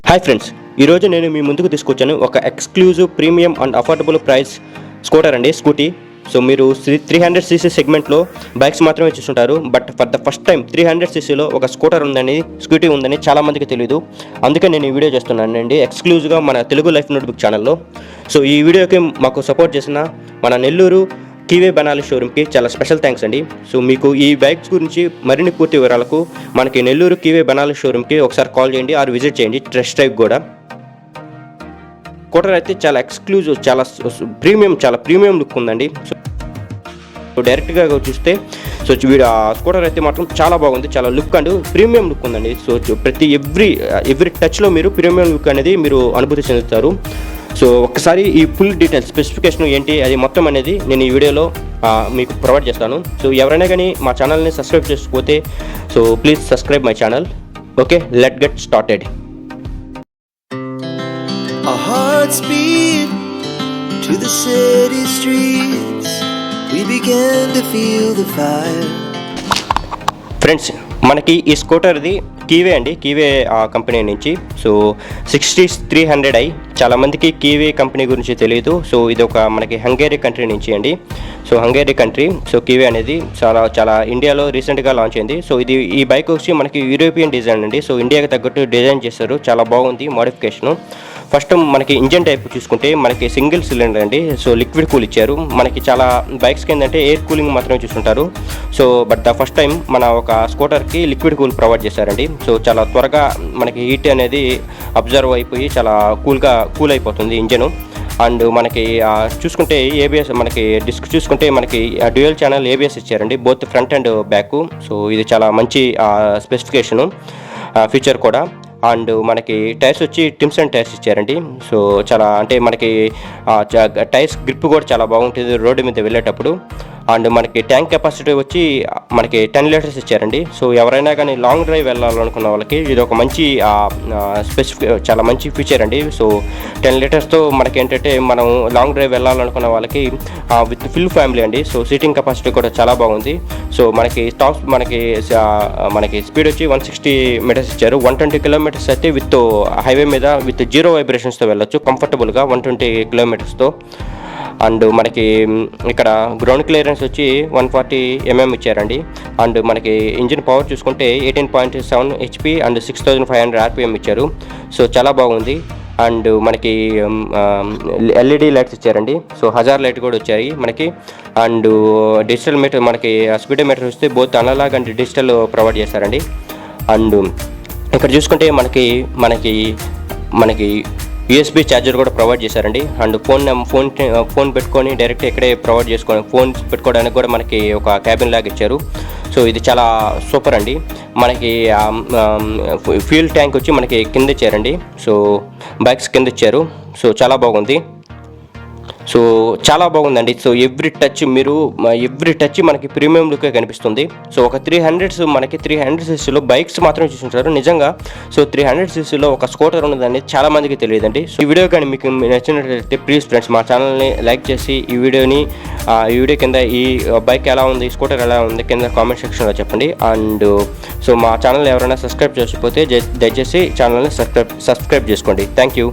Hi friends, ఈరోజు నేను మీ ముందుకు తీసుకొచ్చాను ఒక exclusive premium and affordable price scooter అండి, స్కూటీ. సో మీరు 300cc సెగ్మెంట్లో బైక్స్ మాత్రమే చూస్తుంటారు, but for the first time 300ccలో ఒక స్కూటర్ ఉందని, స్కూటీ ఉందని చాలామందికి తెలియదు. అందుకే నేను ఈ వీడియో చేస్తున్నానండి, ఎక్స్క్లూజివ్గా మన తెలుగు లైఫ్ నోట్బుక్ ఛానల్లో. సో ఈ వీడియోకి మాకు సపోర్ట్ చేసిన మన నెల్లూరు కీవే బెనాలి షోరూమ్కి చాలా స్పెషల్ థ్యాంక్స్ అండి. సో మీకు ఈ బైక్స్ గురించి మరిన్ని పూర్తి వివరాలకు మనకి నెల్లూరు కీవే బెనాలి షోరూమ్కి ఒకసారి కాల్ చేయండి ఆర్ విజిట్ చేయండి, టెస్ట్ డ్రైవ్ కూడా. స్కూటర్ అయితే చాలా ఎక్స్క్లూజివ్, చాలా ప్రీమియం లుక్ ఉందండి. సో డైరెక్ట్గా చూస్తే సో ఆ స్కూటర్ అయితే మాత్రం చాలా బాగుంది, చాలా లుక్ అండ్ ప్రీమియం లుక్ ఉందండి. సో ప్రతి ఎవ్రీ టచ్లో మీరు ప్రీమియం లుక్ అనేది మీరు అనుభూతి చెందుతారు. సో ఒక్కసారి ఈ ఫుల్ డీటెయిల్స్, స్పెసిఫికేషన్ ఏంటి అది మొత్తం అనేది నేను ఈ వీడియోలో మీకు ప్రొవైడ్ చేస్తాను. సో ఎవరైనా కానీ మా ఛానల్ని సబ్స్క్రైబ్ చేసుకోకపోతే so please subscribe my channel. Okay, let get started. Our hearts beat to the city streets. We began to feel the fire. Friends, మనకి ఈ స్కూటర్ది కీవే అండి, కీవే కంపెనీ నుంచి. So 6300i. చాలామందికి కీవే కంపెనీ గురించి తెలియదు. So ఇది ఒక మనకి హంగేరీ కంట్రీ నుంచి అండి. So Hungary country, so keyway అనేది చాలా ఇండియాలో రీసెంట్గా లాంచ్ అయింది. సో ఈ బైక్ వచ్చి మనకి యూరోపియన్ డిజైన్ అండి. సో ఇండియాకి తగ్గట్టు డిజైన్ చేస్తారు, చాలా బాగుంది మోడిఫికేషను. ఫస్ట్ మనకి ఇంజన్ టైప్ చూసుకుంటే మనకి సింగిల్ సిలిండర్ అండి. సో లిక్విడ్ కూల్ ఇచ్చారు. మనకి చాలా బైక్స్కి ఏంటంటే ఎయిర్ కూలింగ్ మాత్రమే చూస్తుంటారు. So but the first time మన ఒక స్కూటర్కి లిక్విడ్ కూల్ ప్రొవైడ్ చేశారండి. సో చాలా త్వరగా మనకి హీట్ అనేది అబ్జర్వ్ అయిపోయి చాలా కూల్ అయిపోతుంది ఇంజను. అండ్ మనకి చూసుకుంటే ఏబిఎస్, మనకి డిస్క్ చూసుకుంటే మనకి డ్యూయల్ ఛానల్ ఏబిఎస్ ఇచ్చారండి, both front and back. So ఇది చాలా మంచి స్పెసిఫికేషను, ఫీచర్ కూడా. అండ్ మనకి టైర్స్ వచ్చి టిమ్సన్ టైర్స్ ఇచ్చారండి. సో చాలా అంటే మనకి టైర్స్ గ్రిప్ కూడా చాలా బాగుంటుంది రోడ్డు మీద వెళ్ళేటప్పుడు. అండ్ మనకి ట్యాంక్ కెపాసిటీ వచ్చి మనకి 10 లీటర్స్ ఇచ్చారండి. సో ఎవరైనా కానీ లాంగ్ డ్రైవ్ వెళ్ళాలనుకున్న వాళ్ళకి ఇది ఒక మంచి చాలా మంచి ఫీచర్ అండి. సో 10 లీటర్స్తో మనకి ఏంటంటే మనం లాంగ్ డ్రైవ్ వెళ్ళాలనుకున్న వాళ్ళకి విత్ ఫుల్ ఫ్యామిలీ అండి. సో సీటింగ్ కెపాసిటీ కూడా చాలా బాగుంది. సో మనకి స్పీడ్ వచ్చి 160 మీటర్స్ ఇచ్చారు. 120 కిలోమీటర్స్ అయితే విత్ హైవే మీద విత్ 0 వైబ్రేషన్స్తో వెళ్ళొచ్చు కంఫర్టబుల్గా 120 కిలోమీటర్స్తో. అండ్ మనకి ఇక్కడ గ్రౌండ్ క్లియరెన్స్ వచ్చి 140 mm ఇచ్చారండి. అండ్ మనకి ఇంజిన్ పవర్ చూసుకుంటే 18.7 HP అండ్ 6500 RPM ఇచ్చారు. సో చాలా బాగుంది. అండ్ మనకి ఎల్ఈడి లైట్స్ ఇచ్చారండి. సో హజార్ లైట్ కూడా వచ్చాయి మనకి. అండ్ డిజిటల్ మీటర్, మనకి స్పీడో మీటర్ వస్తే both analog and digital provide చేశారండి. అండ్ ఇక్కడ చూసుకుంటే మనకి USB ఛార్జర్ కూడా ప్రొవైడ్ చేశారండి. అండ్ ఫోన్ పెట్టుకొని డైరెక్ట్ ఇక్కడే ప్రొవైడ్ చేసుకొని ఫోన్ పెట్టుకోవడానికి కూడా మనకి ఒక క్యాబిన్ లాగా ఇచ్చారు. సో ఇది చాలా సూపర్ అండి. మనకి ఫ్యూయల్ ట్యాంక్ వచ్చి మనకి కింద ఇచ్చారండి. సో బైక్స్ కింద ఇచ్చారు. సో చాలా బాగుంది. సో చాలా బాగుందండి. సో ఎవ్రీ టచ్ మనకి ప్రీమియం లుక్గా కనిపిస్తుంది. సో ఒక 300ccలో బైక్స్ మాత్రం చూసుంటారు నిజంగా. సో 300ccలో ఒక స్కూటర్ ఉన్నదని చాలా మందికి తెలియదండి. సో ఈ వీడియో కానీ మీకు నచ్చినట్లయితే ప్లీజ్ ఫ్రెండ్స్ మా ఛానల్ని లైక్ చేసి ఈ వీడియో కింద ఈ బైక్ ఎలా ఉంది, స్కూటర్ ఎలా ఉంది కింద కామెంట్ సెక్షన్లో చెప్పండి. అండ్ సో మా ఛానల్ ఎవరైనా సబ్స్క్రైబ్ చేసుకోకపోతే దయచేసి ఛానల్ని సబ్స్క్రైబ్ చేసుకోండి. Thank you.